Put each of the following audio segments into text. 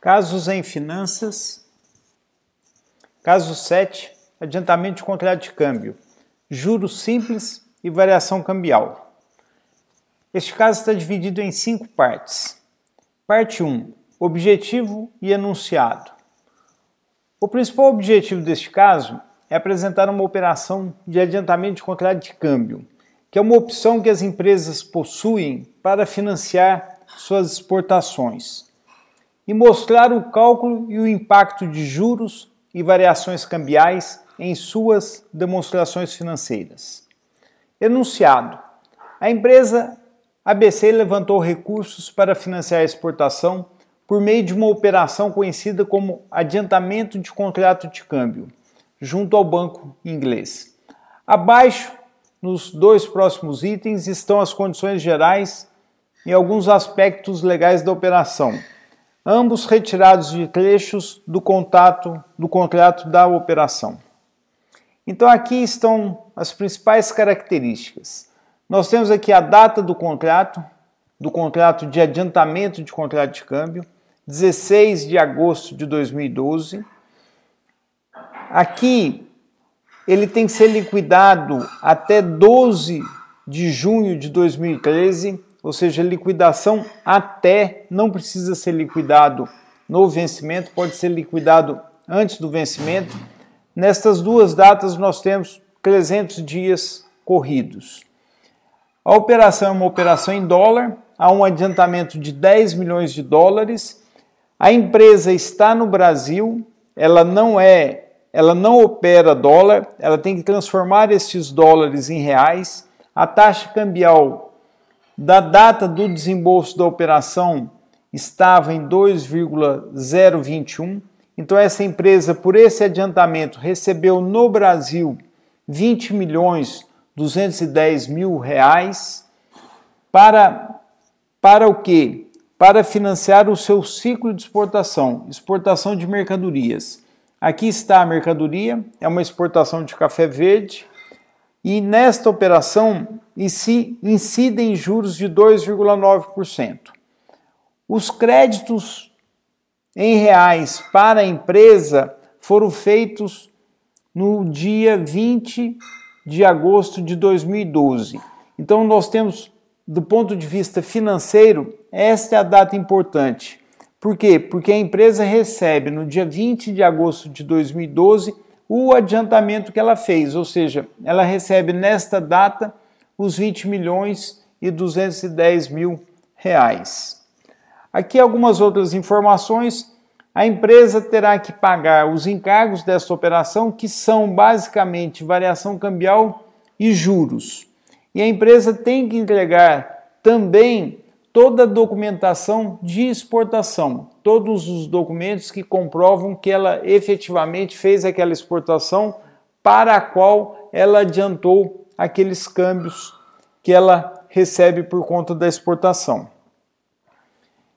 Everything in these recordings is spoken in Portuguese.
Casos em finanças. Caso 7, adiantamento de contrato de câmbio, juros simples e variação cambial. Este caso está dividido em 5 partes. Parte 1, objetivo e enunciado. O principal objetivo deste caso é apresentar uma operação de adiantamento de contrato de câmbio, que é uma opção que as empresas possuem para financiar suas exportações, e mostrar o cálculo e o impacto de juros e variações cambiais em suas demonstrações financeiras. Enunciado: a empresa ABC levantou recursos para financiar a exportação por meio de uma operação conhecida como adiantamento de contrato de câmbio, junto ao banco inglês. Abaixo, nos 2 próximos itens, estão as condições gerais e alguns aspectos legais da operação, ambos retirados de trechos do contrato da operação. Então aqui estão as principais características. Nós temos aqui a data do contrato de adiantamento de contrato de câmbio, 16 de agosto de 2012. Aqui ele tem que ser liquidado até 12 de junho de 2013, ou seja, liquidação até, não precisa ser liquidado no vencimento, pode ser liquidado antes do vencimento. Nestas 2 datas nós temos 300 dias corridos. A operação é uma operação em dólar, há um adiantamento de 10 milhões de dólares. A empresa está no Brasil, ela não opera dólar, ela tem que transformar esses dólares em reais. A taxa cambial da data do desembolso da operação estava em 2,021. Então essa empresa, por esse adiantamento, recebeu no Brasil 20.210.000 reais para o quê? Para financiar o seu ciclo de exportação de mercadorias. Aqui está a mercadoria, é uma exportação de café verde, e nesta operação incidem juros de 2,9%. Os créditos em reais para a empresa foram feitos no dia 20 de agosto de 2012. Então nós temos, do ponto de vista financeiro, esta é a data importante. Por quê? Porque a empresa recebe no dia 20 de agosto de 2012 o adiantamento que ela fez, ou seja, ela recebe nesta data os 20.210.000 reais. Aqui algumas outras informações. A empresa terá que pagar os encargos desta operação, que são basicamente variação cambial e juros. E a empresa tem que entregar também toda a documentação de exportação, todos os documentos que comprovam que ela efetivamente fez aquela exportação para a qual ela adiantou aqueles câmbios que ela recebe por conta da exportação.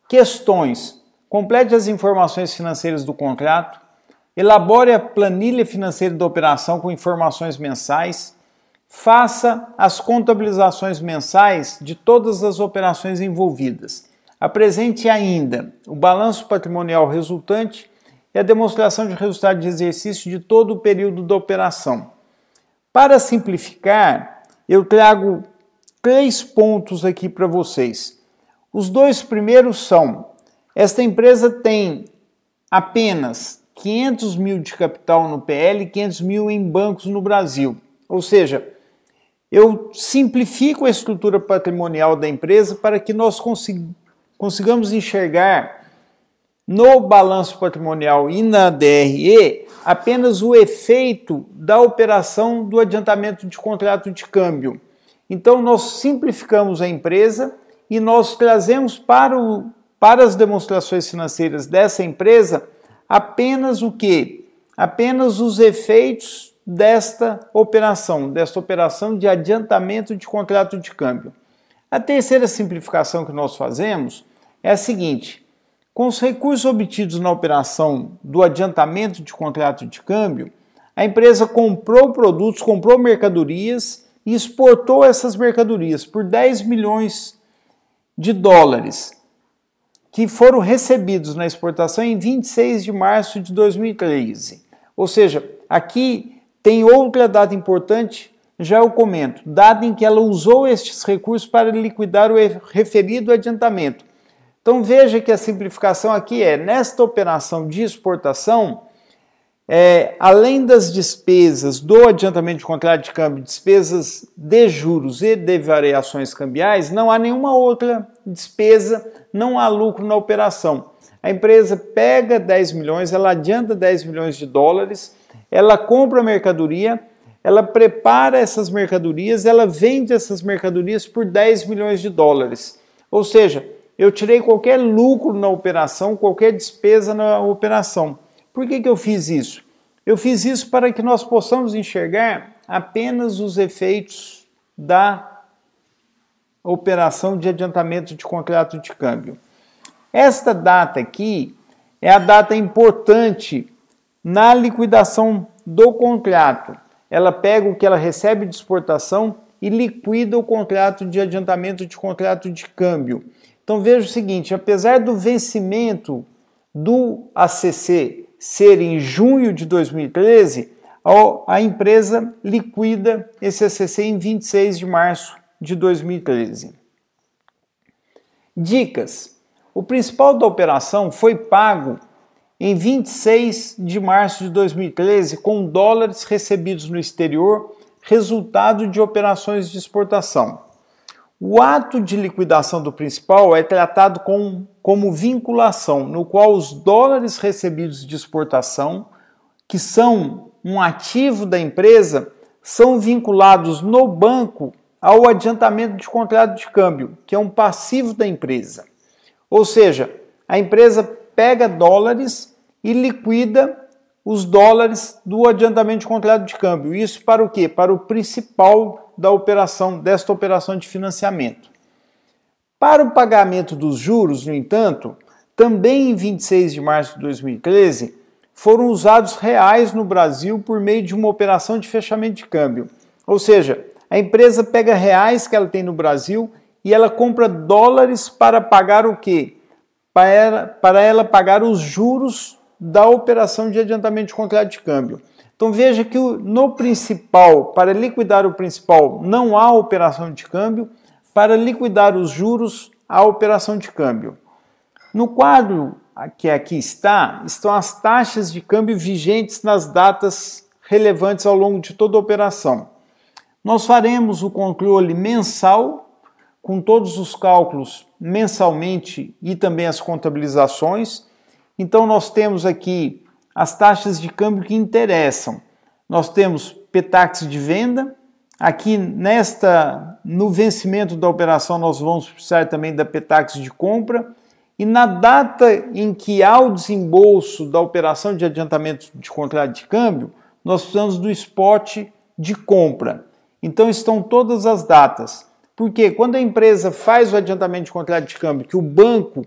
Questões: complete as informações financeiras do contrato, elabore a planilha financeira da operação com informações mensais, faça as contabilizações mensais de todas as operações envolvidas. Apresente ainda o balanço patrimonial resultante e a demonstração de resultado de exercício de todo o período da operação. Para simplificar, eu trago 3 pontos aqui para vocês. Os 2 primeiros são: esta empresa tem apenas 500 mil de capital no PL e 500 mil em bancos no Brasil. Ou seja, eu simplifico a estrutura patrimonial da empresa para que nós consigamos enxergar no balanço patrimonial e na DRE apenas o efeito da operação do adiantamento de contrato de câmbio. Então nós simplificamos a empresa e nós trazemos para as demonstrações financeiras dessa empresa apenas o quê? Apenas os efeitos desta operação de adiantamento de contrato de câmbio. A terceira simplificação que nós fazemos é a seguinte: com os recursos obtidos na operação do adiantamento de contrato de câmbio, a empresa comprou produtos, comprou mercadorias e exportou essas mercadorias por 10 milhões de dólares. que foram recebidos na exportação em 26 de março de 2013. Ou seja, aqui tem outra data importante, já eu comento, data em que ela usou estes recursos para liquidar o referido adiantamento. Então veja que a simplificação aqui é, nesta operação de exportação, além das despesas do adiantamento de contrato de câmbio, despesas de juros e de variações cambiais, não há nenhuma outra despesa, não há lucro na operação. A empresa pega 10 milhões, ela adianta 10 milhões de dólares, ela compra a mercadoria, ela prepara essas mercadorias, ela vende essas mercadorias por 10 milhões de dólares. Ou seja, eu tirei qualquer lucro na operação, qualquer despesa na operação. Por que eu fiz isso? Eu fiz isso para que nós possamos enxergar apenas os efeitos da operação de adiantamento de contrato de câmbio. Esta data aqui é a data importante na liquidação do contrato. Ela pega o que ela recebe de exportação e liquida o contrato de adiantamento de contrato de câmbio. Então veja o seguinte, apesar do vencimento do ACC ser em junho de 2013, a empresa liquida esse ACC em 26 de março de 2013. Dicas. O principal da operação foi pago em 26 de março de 2013 com dólares recebidos no exterior, resultado de operações de exportação. O ato de liquidação do principal é tratado como vinculação, no qual os dólares recebidos de exportação, que são um ativo da empresa, são vinculados no banco ao adiantamento de contrato de câmbio, que é um passivo da empresa. Ou seja, a empresa pega dólares e liquida os dólares do adiantamento de contrato de câmbio. Isso para o quê? Para o principal da operação, desta operação de financiamento. Para o pagamento dos juros, no entanto, também em 26 de março de 2013, foram usados reais no Brasil por meio de uma operação de fechamento de câmbio. Ou seja, a empresa pega reais que ela tem no Brasil e ela compra dólares para pagar o quê? Para ela pagar os juros da operação de adiantamento de contrato de câmbio. Então veja que no principal, para liquidar o principal, não há operação de câmbio, para liquidar os juros, há operação de câmbio. No quadro que aqui estão as taxas de câmbio vigentes nas datas relevantes ao longo de toda a operação. Nós faremos o controle mensal, com todos os cálculos mensalmente e também as contabilizações. Então nós temos aqui as taxas de câmbio que interessam. Nós temos PTAX de venda. Aqui no vencimento da operação nós vamos precisar também da PTAX de compra. E na data em que há o desembolso da operação de adiantamento de contrato de câmbio, nós precisamos do spot de compra. Então estão todas as datas. Porque quando a empresa faz o adiantamento de contrato de câmbio, que o banco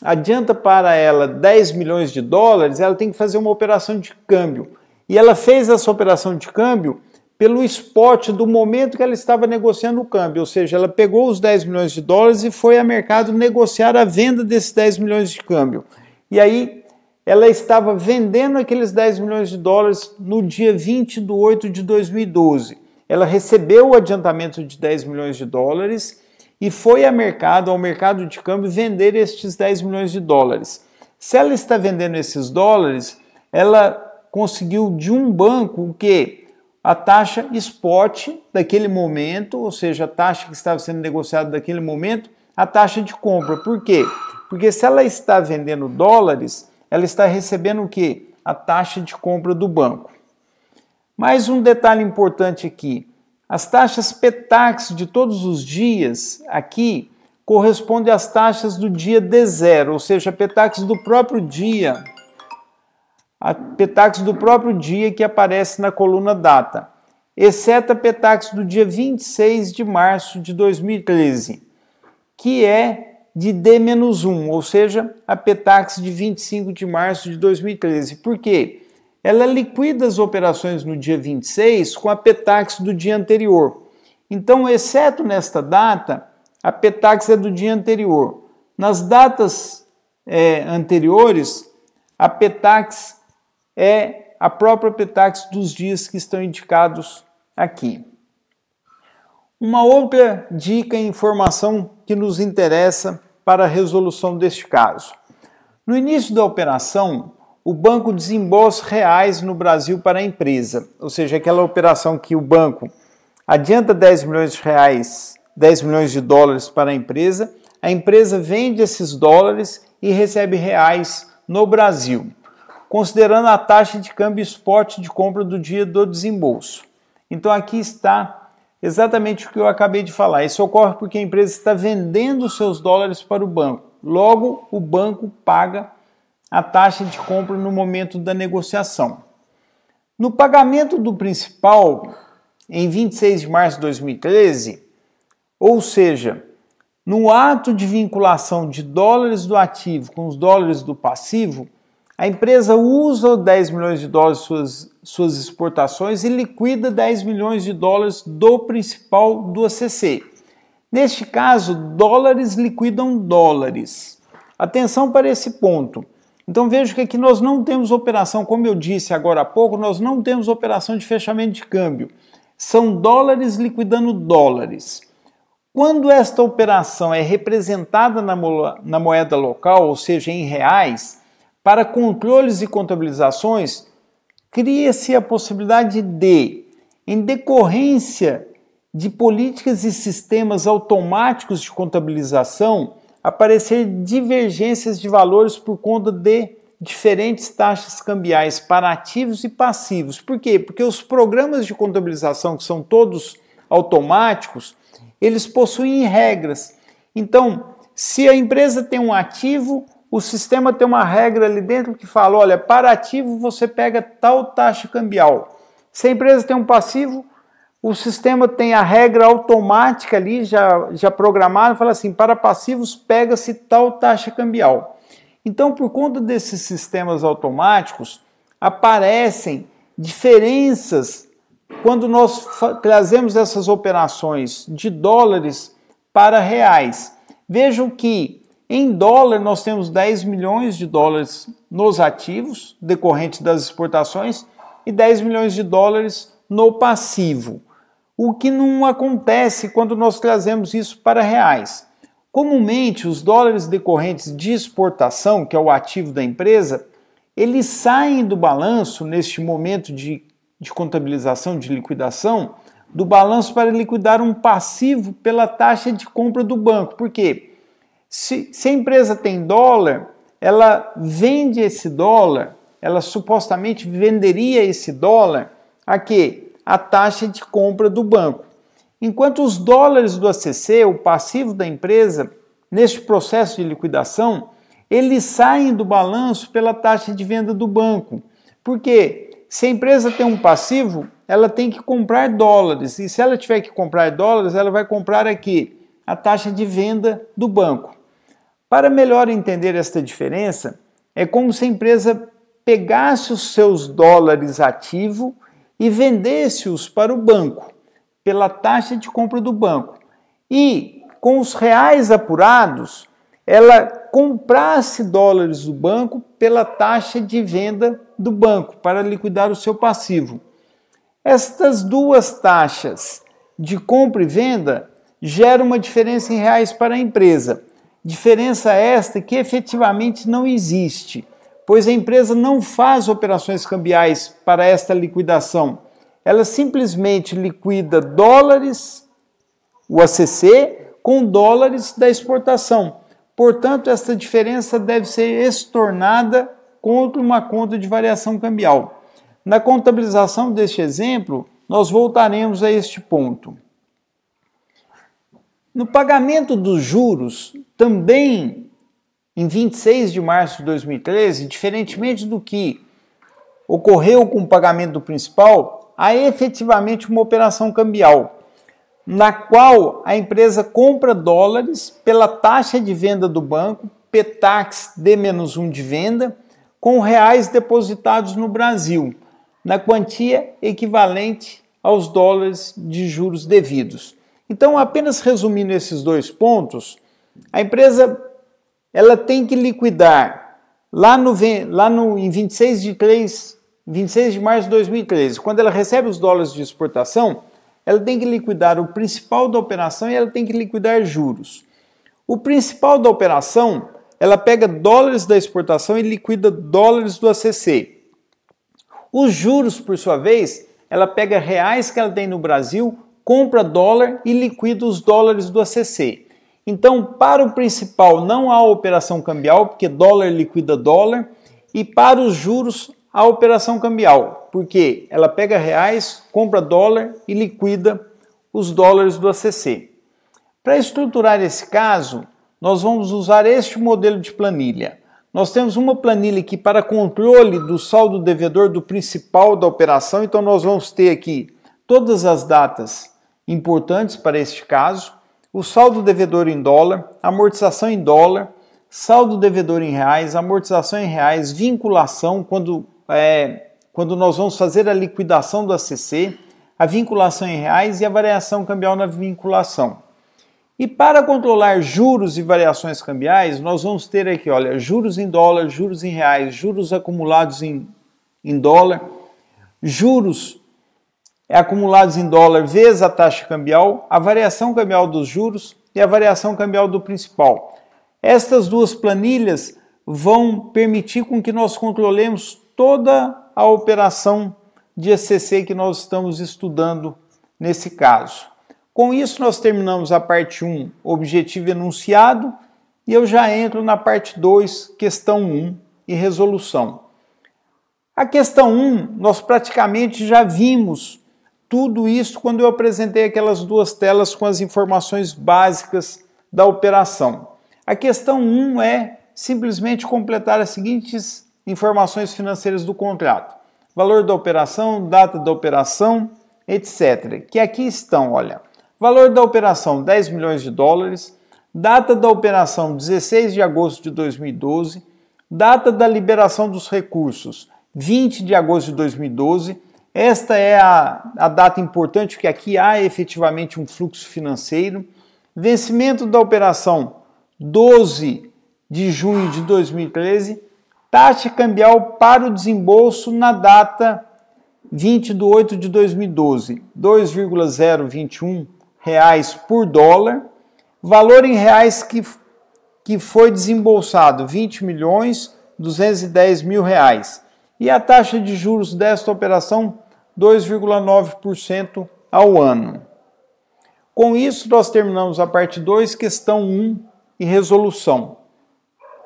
adianta para ela 10 milhões de dólares, ela tem que fazer uma operação de câmbio. E ela fez essa operação de câmbio pelo spot do momento que ela estava negociando o câmbio, ou seja, ela pegou os 10 milhões de dólares e foi ao mercado negociar a venda desses 10 milhões de câmbio. E aí ela estava vendendo aqueles 10 milhões de dólares no dia 20/8 de 2012. Ela recebeu o adiantamento de 10 milhões de dólares e foi ao mercado de câmbio, vender estes 10 milhões de dólares. Se ela está vendendo esses dólares, ela conseguiu de um banco o quê? A taxa spot daquele momento, ou seja, a taxa que estava sendo negociada daquele momento, a taxa de compra. Por quê? Porque se ela está vendendo dólares, ela está recebendo o quê? A taxa de compra do banco. Mais um detalhe importante aqui, as taxas PTAX de todos os dias aqui correspondem às taxas do dia D0, ou seja, a PTAX do próprio dia, que aparece na coluna data, exceto a PTAX do dia 26 de março de 2013, que é de D-1, ou seja, a PTAX de 25 de março de 2013. Por quê? Ela liquida as operações no dia 26 com a PTAX do dia anterior. Então, exceto nesta data, a PTAX é do dia anterior. Nas datas anteriores, a PETAX é a própria PETAX dos dias que estão indicados aqui. Uma outra dica e informação que nos interessa para a resolução deste caso. No início da operação, o banco desembolsa reais no Brasil para a empresa, ou seja, aquela operação que o banco adianta 10 milhões de reais, 10 milhões de dólares para a empresa vende esses dólares e recebe reais no Brasil, considerando a taxa de câmbio spot de compra do dia do desembolso. Então aqui está exatamente o que eu acabei de falar. Isso ocorre porque a empresa está vendendo seus dólares para o banco. Logo, o banco paga a taxa de compra no momento da negociação. No pagamento do principal, em 26 de março de 2013, ou seja, no ato de vinculação de dólares do ativo com os dólares do passivo, a empresa usa 10 milhões de dólares suas exportações e liquida 10 milhões de dólares do principal do ACC. Neste caso, dólares liquidam dólares. Atenção para esse ponto. Então veja que aqui nós não temos operação, como eu disse agora há pouco, nós não temos operação de fechamento de câmbio. São dólares liquidando dólares. Quando esta operação é representada na moeda local, ou seja, em reais, para controles e contabilizações, cria-se a possibilidade de, em decorrência de políticas e sistemas automáticos de contabilização, aparecer divergências de valores por conta de diferentes taxas cambiais para ativos e passivos. Por quê? Porque os programas de contabilização, que são todos automáticos, eles possuem regras. Então, se a empresa tem um ativo, o sistema tem uma regra ali dentro que fala, olha, para ativo você pega tal taxa cambial. Se a empresa tem um passivo, o sistema tem a regra automática ali, já programada, fala assim, para passivos pega-se tal taxa cambial. Então, por conta desses sistemas automáticos, aparecem diferenças quando nós trazemos essas operações de dólares para reais. Vejam que em dólar nós temos 10 milhões de dólares nos ativos decorrentes das exportações e 10 milhões de dólares no passivo. O que não acontece quando nós trazemos isso para reais. Comumente, os dólares decorrentes de exportação, que é o ativo da empresa, eles saem do balanço neste momento de contabilização, de liquidação, do balanço para liquidar um passivo pela taxa de compra do banco. Por quê? Se a empresa tem dólar, ela vende esse dólar, ela supostamente venderia esse dólar a quê? A taxa de compra do banco. Enquanto os dólares do ACC, o passivo da empresa, neste processo de liquidação, eles saem do balanço pela taxa de venda do banco. Por quê? Se a empresa tem um passivo, ela tem que comprar dólares. E se ela tiver que comprar dólares, ela vai comprar aqui a taxa de venda do banco. Para melhor entender esta diferença, é como se a empresa pegasse os seus dólares ativo e vendesse-os para o banco, pela taxa de compra do banco. E, com os reais apurados, ela comprasse dólares do banco pela taxa de venda do banco, para liquidar o seu passivo. Estas duas taxas de compra e venda geram uma diferença em reais para a empresa. Diferença esta que efetivamente não existe, pois a empresa não faz operações cambiais para esta liquidação. Ela simplesmente liquida dólares, o ACC, com dólares da exportação. Portanto, esta diferença deve ser estornada contra uma conta de variação cambial. Na contabilização deste exemplo, nós voltaremos a este ponto. No pagamento dos juros, também em 26 de março de 2013, diferentemente do que ocorreu com o pagamento do principal, há efetivamente uma operação cambial, na qual a empresa compra dólares pela taxa de venda do banco, PETAX D-1 de venda, com reais depositados no Brasil, na quantia equivalente aos dólares de juros devidos. Então, apenas resumindo esses dois pontos, a empresa ela tem que liquidar em 26 de março de 2013, quando ela recebe os dólares de exportação, ela tem que liquidar o principal da operação e ela tem que liquidar juros. O principal da operação, ela pega dólares da exportação e liquida dólares do ACC. Os juros, por sua vez, ela pega reais que ela tem no Brasil, compra dólar e liquida os dólares do ACC. Então, para o principal não há operação cambial, porque dólar liquida dólar, e para os juros há operação cambial, porque ela pega reais, compra dólar e liquida os dólares do ACC. Para estruturar esse caso, nós vamos usar este modelo de planilha. Nós temos uma planilha aqui para controle do saldo devedor do principal da operação, então nós vamos ter aqui todas as datas importantes para este caso, o saldo devedor em dólar, amortização em dólar, saldo devedor em reais, amortização em reais, vinculação, quando nós vamos fazer a liquidação do ACC, a vinculação em reais e a variação cambial na vinculação. E para controlar juros e variações cambiais, nós vamos ter aqui, olha, juros em dólar, juros em reais, juros acumulados em dólar, juros acumulados em dólar vezes a taxa cambial, a variação cambial dos juros e a variação cambial do principal. Estas duas planilhas vão permitir com que nós controlemos toda a operação de ACC que nós estamos estudando nesse caso. Com isso, nós terminamos a parte 1, objetivo enunciado, e eu já entro na parte 2, questão 1 e resolução. A questão 1, nós praticamente já vimos tudo isso quando eu apresentei aquelas duas telas com as informações básicas da operação. A questão 1 é simplesmente completar as seguintes informações financeiras do contrato. Valor da operação, data da operação, etc. Que aqui estão, olha. Valor da operação, 10 milhões de dólares. Data da operação, 16 de agosto de 2012. Data da liberação dos recursos, 20 de agosto de 2012. Esta é a data importante, porque aqui há efetivamente um fluxo financeiro. Vencimento da operação, 12 de junho de 2013. Taxa cambial para o desembolso na data 20 de 8 de 2012, 2,021 reais por dólar. Valor em reais que foi desembolsado, 20 milhões 210 mil reais. E a taxa de juros desta operação, 2,9% ao ano. Com isso, nós terminamos a parte 2, questão 1 e resolução.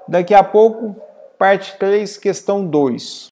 Daqui a pouco, parte 3, questão 2.